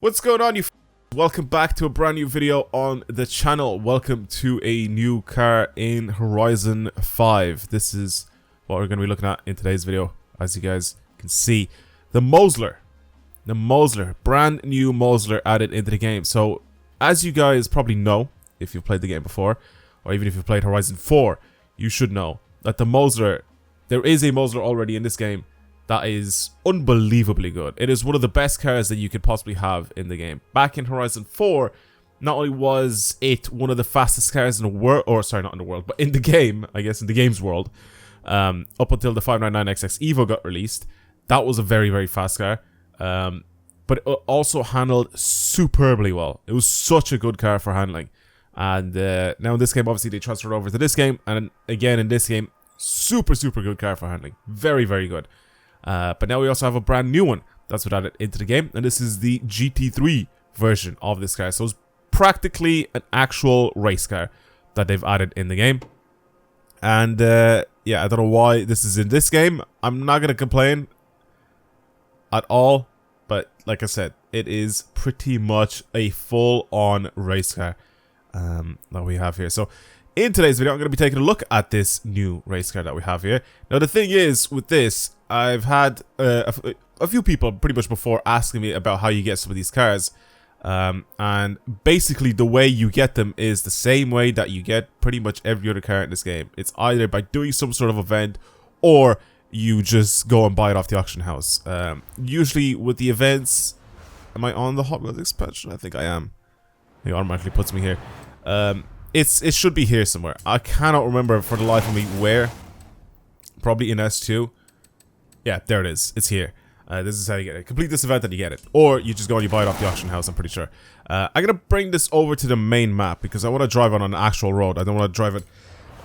What's going on, welcome back to a brand new video on the channel. Welcome to a new car in Horizon 5. This is what we're going to be looking at in today's video. As you guys can see, the Mosler, brand new Mosler added into the game. So as you guys probably know, if you've played the game before, or even if you've played Horizon 4, you should know that the Mosler, there is a Mosler already in this game that is unbelievably good. It is one of the best cars that you could possibly have in the game. Back in Horizon 4, not only was it one of the fastest cars in the world, or sorry, not in the world, but in the game, I guess in the game's world, up until the 599XX Evo got released, that was a very, very fast car. But it also handled superbly well. It was such a good car for handling. And now in this game, obviously, they transferred over to this game. And again, in this game, super, super good car for handling. Very, very good. But now we also have a brand new one that's been added into the game, and this is the GT3 version of this car. So it's practically an actual race car that they've added in the game. And yeah, I don't know why this is in this game. I'm not going to complain at all, but like I said, it is pretty much a full-on race car that we have here. So in today's video, I'm going to be taking a look at this new race car that we have here. Now, the thing is, with this, I've had a few people pretty much before asking me about how you get some of these cars. And basically, the way you get them is the same way that you get pretty much every other car in this game. It's either by doing some sort of event, or you just go and buy it off the auction house. Usually, with the events... Am I on the Hot Wheels expansion? I think I am. It automatically puts me here. It should be here somewhere. I cannot remember for the life of me where. Probably in S2. Yeah, there it is. It's here. This is how you get it. Complete this event and you get it. Or you just go and you buy it off the auction house, I'm pretty sure. I'm going to bring this over to the main map because I want to drive it on an actual road. I don't want to drive it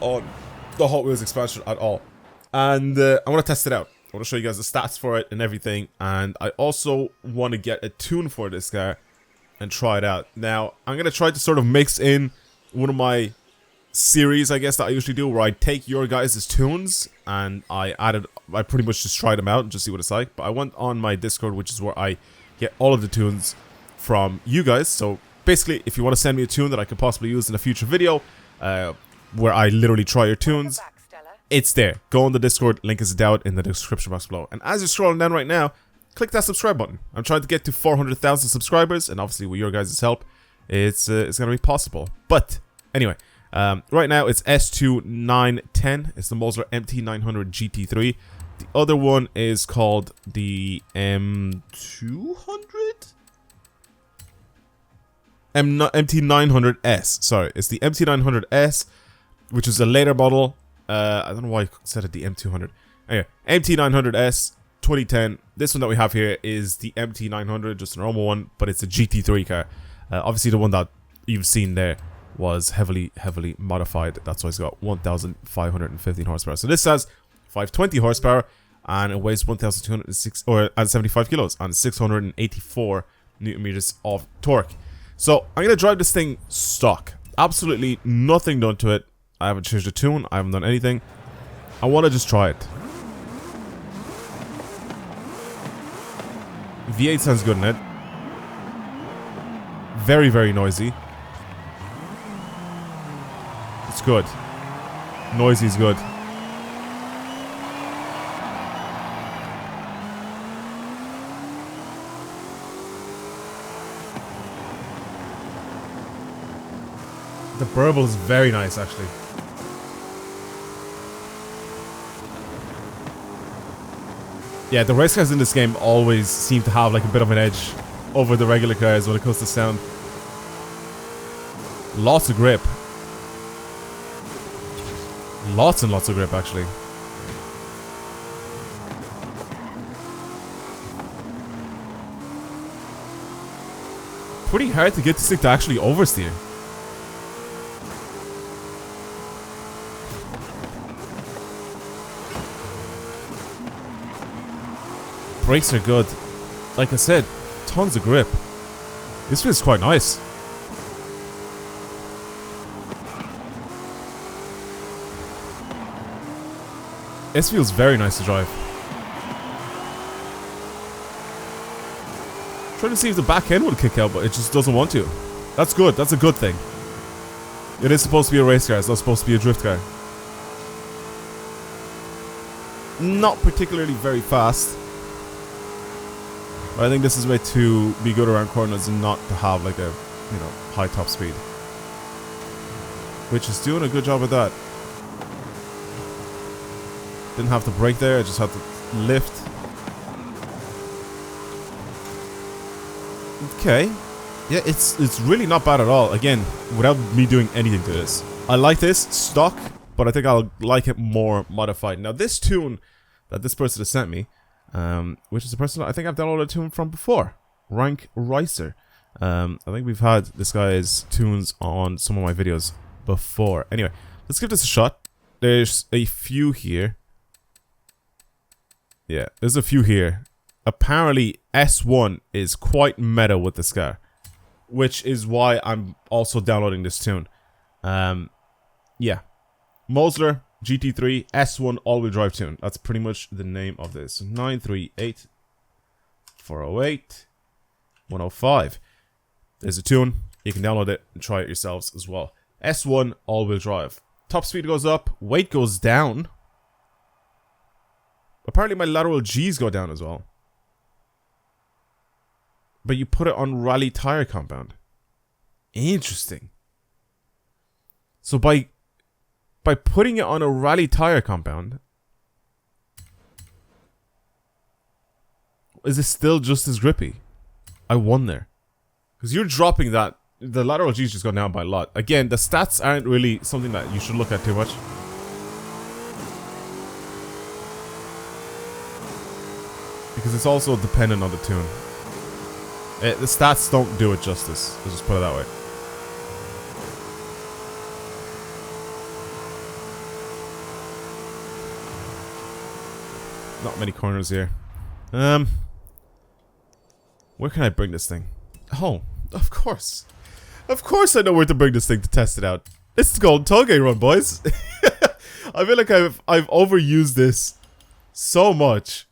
on the Hot Wheels expansion at all. And I want to test it out. I want to show you guys the stats for it and everything. And I also want to get a tune for this car and try it out. Now, I'm going to try to sort of mix in one of my series, I guess, that I usually do, where I take your guys' tunes and I pretty much just try them out and just see what it's like. But I went on my Discord, which is where I get all of the tunes from you guys. So basically, if you want to send me a tune that I could possibly use in a future video, where I literally try your tunes, it's there. Go on the Discord, link is down in the description box below. And as you're scrolling down right now, click that subscribe button. I'm trying to get to 400,000 subscribers, and obviously with your guys' help, it's going to be possible. But anyway, right now it's S2910. It's the Mosler MT900 GT3. The other one is called the M200? MT900S. Sorry, it's the MT900S, which is a later model. I don't know why I said it the M200. Anyway, MT900S 2010. This one that we have here is the MT900, just a normal one, but it's a GT3 car. Obviously, the one that you've seen there was heavily modified. That's why it's got 1,515 horsepower. So this has 520 horsepower, and it weighs 1,275 kilos and 684 newton meters of torque. So I'm gonna drive this thing stock. Absolutely nothing done to it. I haven't changed the tune. I haven't done anything. I want to just try it. V8 sounds good in it. Very, very noisy. It's good. Noisy is good. The burble is very nice, actually. Yeah, the race cars in this game always seem to have like a bit of an edge over the regular cars when it comes to sound. Lots of grip. Lots and lots of grip, actually. Pretty hard to get this thing to actually oversteer. Brakes are good. Like I said, tons of grip. This feels quite nice. This feels very nice to drive. Trying to see if the back end would kick out, but it just doesn't want to. That's good. That's a good thing. It is supposed to be a race car. It's not supposed to be a drift car. Not particularly very fast. But I think this is way to be good around corners and not to have like a, you know, high top speed. Which is doing a good job of that. Didn't have to brake there, I just had to lift. Okay. Yeah, it's really not bad at all. Again, without me doing anything to this. I like this stock, but I think I'll like it more modified. Now this tune that this person has sent me, which is a person I think I've downloaded a tune from before, Rank Ricer. I think we've had this guy's tunes on some of my videos before. Anyway, let's give this a shot. There's a few here. Yeah, there's a few here. Apparently, S1 is quite meta with this car, which is why I'm also downloading this tune. Yeah, Mosler GT3 S1 all-wheel drive tune. That's pretty much the name of this. 938 408 105. There's a tune. You can download it and try it yourselves as well. S1 all-wheel drive. Top speed goes up, weight goes down. Apparently my lateral G's go down as well. But you put it on rally tire compound. Interesting. So by putting it on a rally tire compound, is it still just as grippy? I wonder. Because you're dropping that. The lateral G's just gone down by a lot. Again, the stats aren't really something that you should look at too much. Because it's also dependent on the tune. The stats don't do it justice. Let's just put it that way. Not many corners here. Where can I bring this thing? Oh, of course. Of course I know where to bring this thing to test it out. It's the Golden Toge run, boys. I feel like I've overused this so much.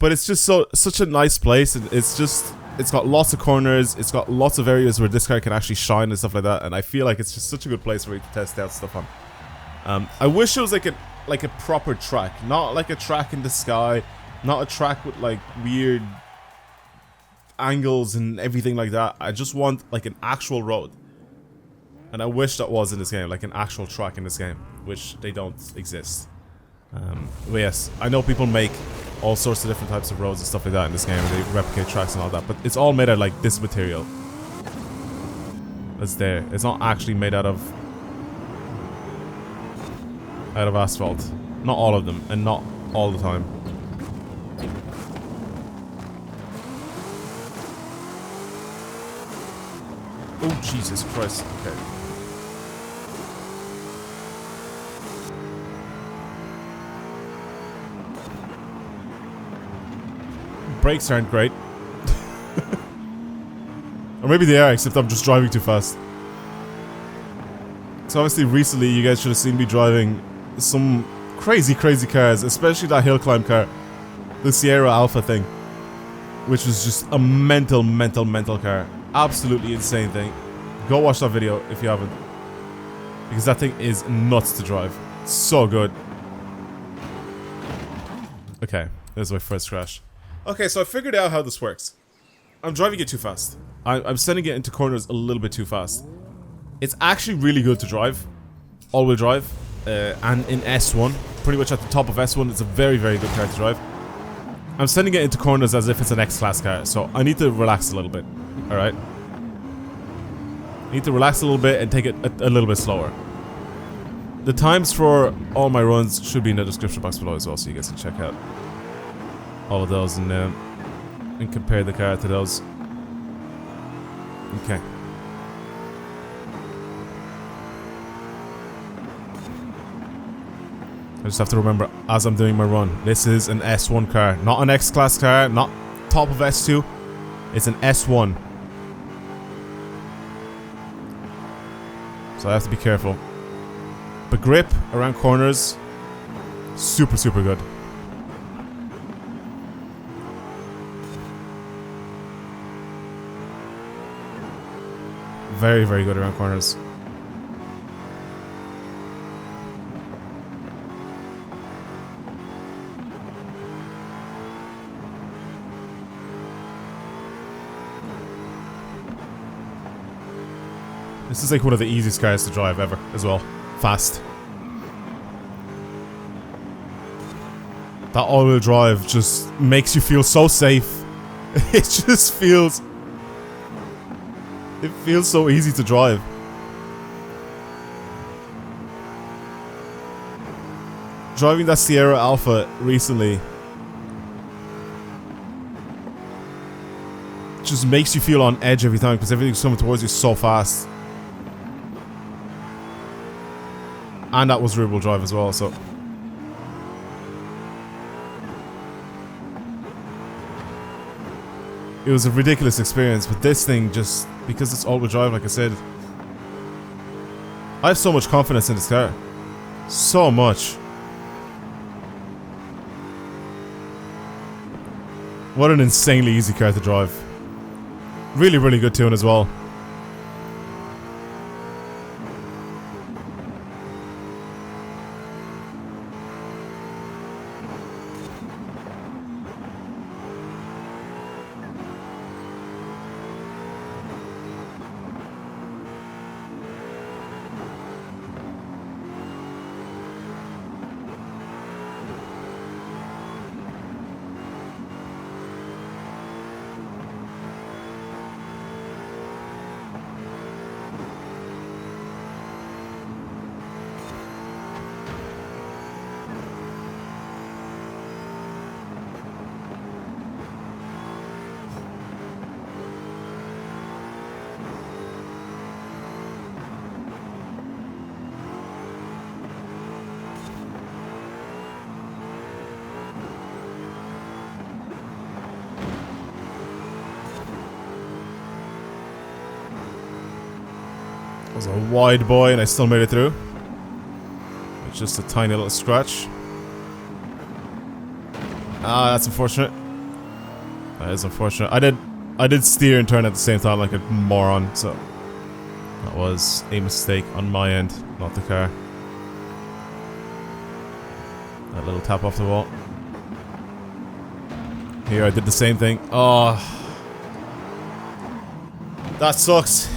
But it's just such a nice place, and it's got lots of corners, it's got lots of areas where this car can actually shine and stuff like that, and I feel like it's just such a good place for me to test out stuff on. I wish it was like a proper track, not like a track in the sky, not a track with like weird angles and everything like that. I just want like an actual road. And I wish that was in this game, like an actual track in this game, which they don't exist. But yes, I know people make all sorts of different types of roads and stuff like that in this game, and they replicate tracks and all that, but it's all made out of like this material that's there. It's not actually made out of asphalt. Not all of them, and not all the time. Oh Jesus Christ. Okay. Brakes aren't great. Or maybe they are, except I'm just driving too fast. So obviously recently you guys should have seen me driving some crazy cars, especially that hill climb car. The Sierra Alpha thing. Which was just a mental car. Absolutely insane thing. Go watch that video if you haven't. Because that thing is nuts to drive. So good. Okay, there's my first crash. Okay, so I figured out how this works. I'm driving it too fast. I'm sending it into corners a little bit too fast. It's actually really good to drive. All-wheel drive. And in S1. Pretty much at the top of S1. It's a very good car to drive. I'm sending it into corners as if it's an X-Class car. So I need to relax a little bit. Alright? I need to relax a little bit and take it a little bit slower. The times for all my runs should be in the description box below as well, so you guys can check out all of those and compare the car to those. Okay. I just have to remember as I'm doing my run, this is an S1 car, not an X-Class car, not top of S2. It's an S1. So I have to be careful. But grip around corners, super good. Very, very good around corners. This is like one of the easiest cars to drive ever, as well. Fast. That all-wheel drive just makes you feel so safe. It just feels... It feels so easy to drive. Driving that Sierra Alpha recently just makes you feel on edge every time because everything's coming towards you so fast. And that was rear-wheel drive as well, so... It was a ridiculous experience, but this thing just... Because it's all-wheel drive, like I said... I have so much confidence in this car. So much. What an insanely easy car to drive. Really, really good tune as well. Was a wide boy and I still made it through. It's just a tiny little scratch. Ah, that's unfortunate. That is unfortunate. I did steer and turn at the same time like a moron, so that was a mistake on my end, not the car. That little tap off the wall. Here I did the same thing. Oh, that sucks.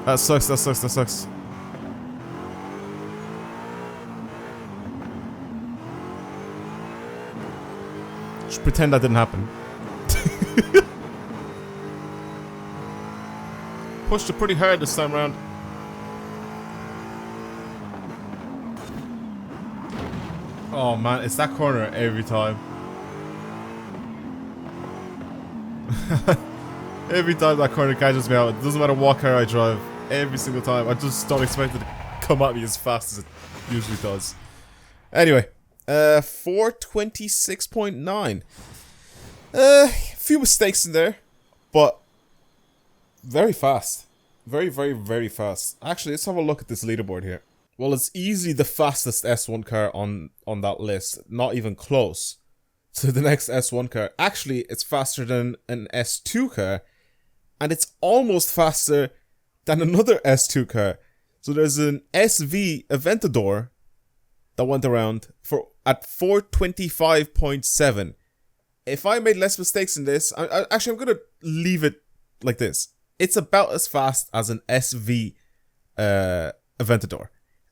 That sucks, that sucks, that sucks. Just pretend that didn't happen. Pushed it pretty hard this time around. Oh man, it's that corner every time. Every time that corner catches me out, it doesn't matter what car I drive. Every single time. I just don't expect it to come at me as fast as it usually does. Anyway, 426.9. A few mistakes in there, but very fast. Very, very, very fast. Actually, let's have a look at this leaderboard here. Well, it's easily the fastest S1 car on that list. Not even close to the next S1 car. Actually, it's faster than an S2 car. And it's almost faster than another S2 car. So there's an SV Aventador that went around at 425.7. If I made less mistakes in this, actually I'm going to leave it like this. It's about as fast as an SV Aventador.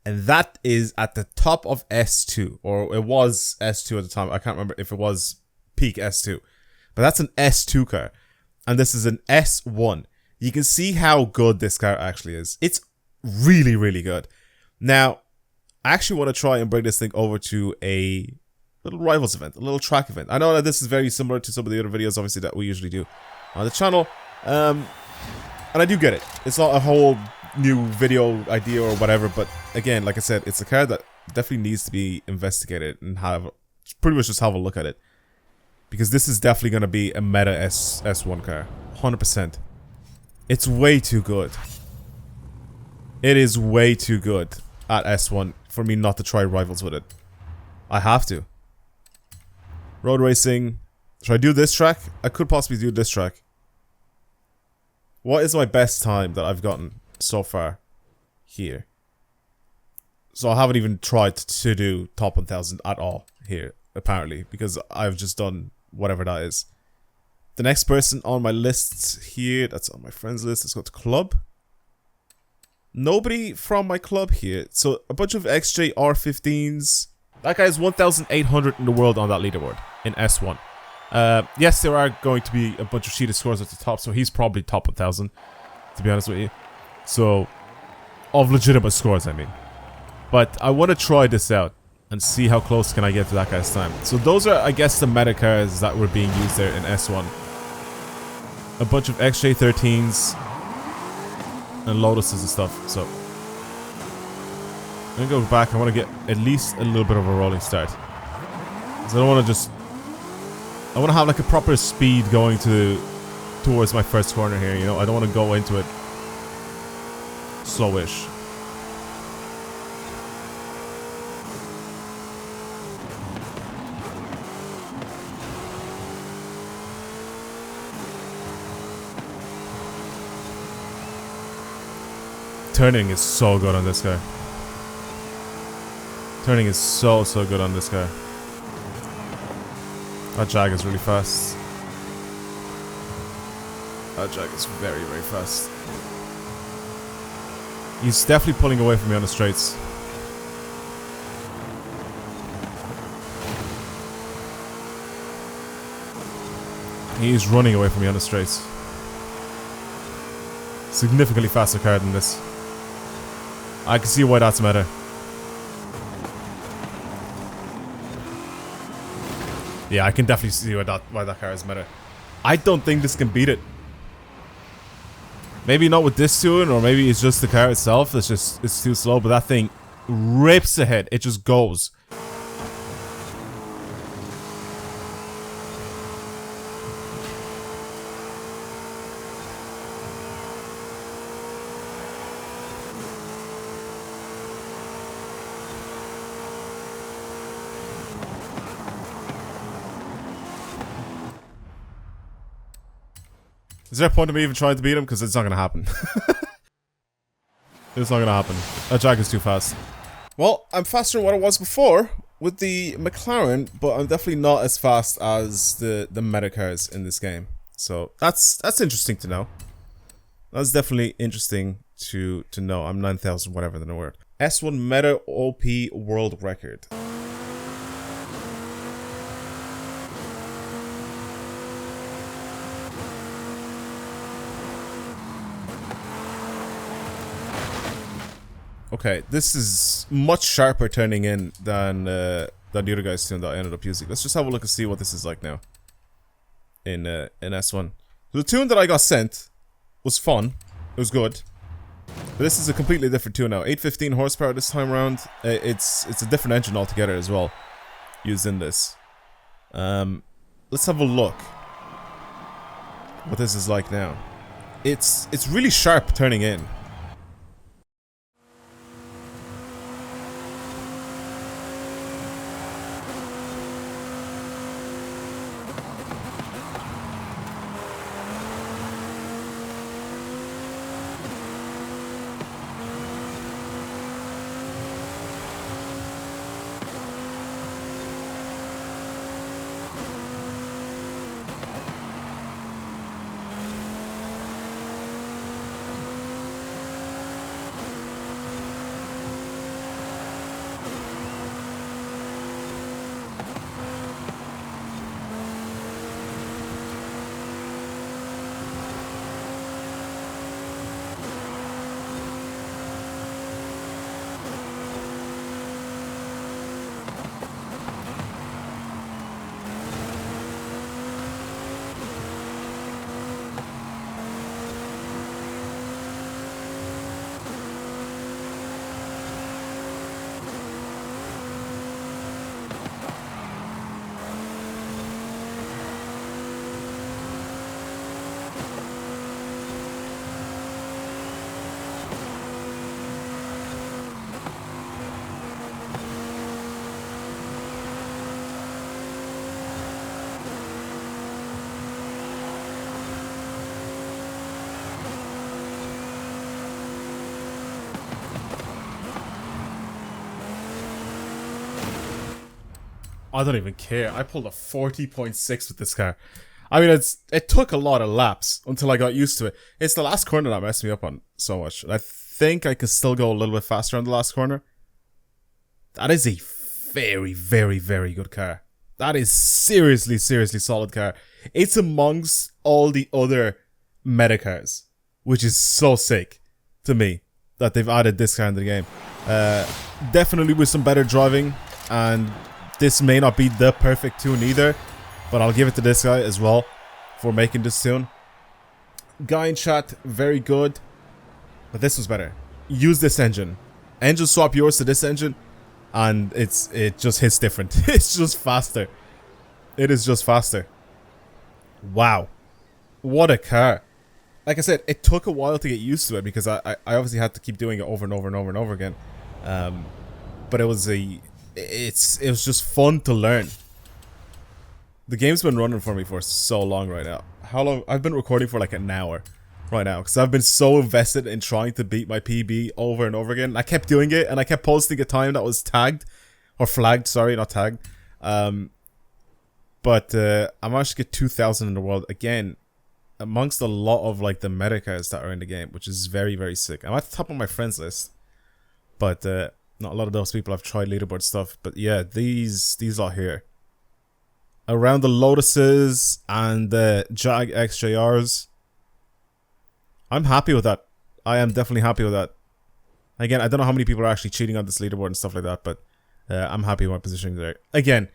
And that is at the top of S2. Or it was S2 at the time. I can't remember if it was peak S2. But that's an S2 car. And this is an S1. You can see how good this car actually is. It's really, really good. Now, I actually want to try and bring this thing over to a little rivals event, a little track event. I know that this is very similar to some of the other videos, obviously, that we usually do on the channel. And I do get it. It's not a whole new video idea or whatever, but again, like I said, it's a car that definitely needs to be investigated and pretty much just have a look at it. Because this is definitely going to be a meta S1 car. 100%. It's way too good. It is way too good at S1 for me not to try rivals with it. I have to. Road racing. Should I do this track? I could possibly do this track. What is my best time that I've gotten so far here? So I haven't even tried to do top 1000 at all here, apparently, because I've just done whatever that is. The next person on my list here, that's on my friends list, let's go to club. Nobody from my club here. So a bunch of XJ R15s. That guy is 1,800 in the world on that leaderboard in S1. Yes, there are going to be a bunch of sheeted scores at the top, so he's probably top 1,000, to be honest with you. So, of legitimate scores, I mean. But I want to try this out and see how close can I get to that guy's time. So those are, I guess, the meta cars that were being used there in S1. A bunch of XJ13s and Lotuses and stuff. So I'm gonna go back. I want to get at least a little bit of a rolling start. So I don't want to just... I want to have like a proper speed going towards my first corner here, you know? I don't want to go into it slowish. Turning is so good on this guy. Turning is so good on this guy. That Jag is really fast. That Jag is very fast. He's definitely pulling away from me on the straights. He's running away from me on the straights. Significantly faster car than this. I can see why that's meta. Yeah, I can definitely see why that car is meta. I don't think this can beat it. Maybe not with this tune, or maybe it's just the car itself. It's too slow, but that thing rips ahead. It just goes. Is there a point of me even trying to beat him? Because it's not going to happen. It's not going to happen. That Jag is too fast. Well, I'm faster than what I was before with the McLaren, but I'm definitely not as fast as the meta cars in this game. So that's interesting to know. That's definitely interesting to know. I'm 9,000 whatever in the world. S1 Meta OP World Record. Okay, this is much sharper turning in than the other guy's tune that I ended up using. Let's just have a look and see what this is like now. In S1. The tune that I got sent was fun. It was good. But this is a completely different tune now. 815 horsepower this time around. It's a different engine altogether as well. Used in this. Let's have a look. What this is like now. It's really sharp turning in. I don't even care. I pulled a 40.6 with this car. I mean, it took a lot of laps until I got used to it. It's the last corner that messed me up on so much. And I think I can still go a little bit faster on the last corner. That is a very, very, very good car. That is seriously, seriously solid car. It's amongst all the other meta cars, which is so sick to me that they've added this car into the game. Definitely with some better driving, and this may not be the perfect tune either, but I'll give it to this guy as well for making this tune. Guy in chat, very good, but this was better. Use this engine. Engine swap yours to this engine, and it just hits different. It's just faster. It is just faster. Wow. What a car. Like I said, it took a while to get used to it because I obviously had to keep doing it over and over and over and over again. But it was just fun to learn. The game's been running for me for so long right now. How long? I've been recording for like an hour right now because I've been so invested in trying to beat my PB over and over again. I kept doing it and I kept posting a time that was tagged or flagged. Sorry, not tagged. But I managed to get 2,000 in the world again, amongst a lot of like the meta cars that are in the game, which is very, very sick. I'm at the top of my friends list, but not a lot of those people have tried leaderboard stuff. But yeah, these are here around the Lotuses and the Jag XJRs. I'm happy with that. I am definitely happy with that. Again, I don't know how many people are actually cheating on this leaderboard and stuff like that, but I'm happy with my positioning there. Again,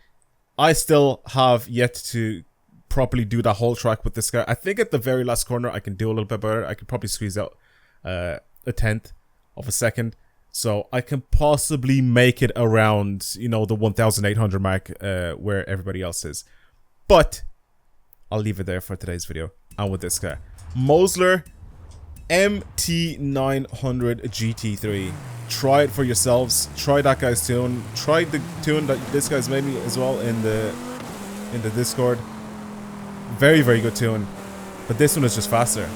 I still have yet to properly do that whole track with this guy. I think at the very last corner I can do a little bit better. I could probably squeeze out a 1/10 of a second. So I can possibly make it around, you know, the 1,800 mark where everybody else is. But I'll leave it there for today's video. And with this guy, Mosler MT900 GT3. Try it for yourselves. Try that guy's tune. Try the tune that this guy's made me as well in the Discord. Very, very good tune. But this one is just faster.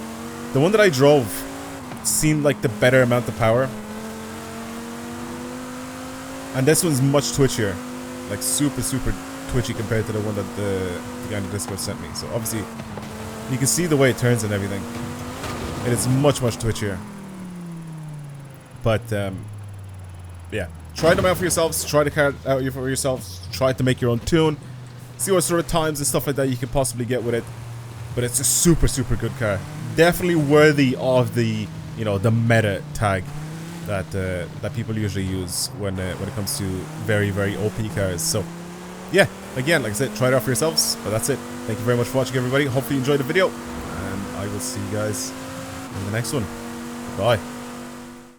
The one that I drove seemed like the better amount of power. And this one's much twitchier. Like super, super twitchy compared to the one that the guy in the Discord sent me. So obviously, you can see the way it turns and everything. It is much, much twitchier. But, yeah. Try them out for yourselves. Try the car out for yourselves. Try to make your own tune. See what sort of times and stuff like that you can possibly get with it. But it's a super, super good car. Definitely worthy of the, you know, the meta tag that that people usually use when it comes to very, very OP cars. So, yeah. Again, like I said, try it out for yourselves. But that's it. Thank you very much for watching, everybody. Hopefully you enjoyed the video. And I will see you guys in the next one. Bye.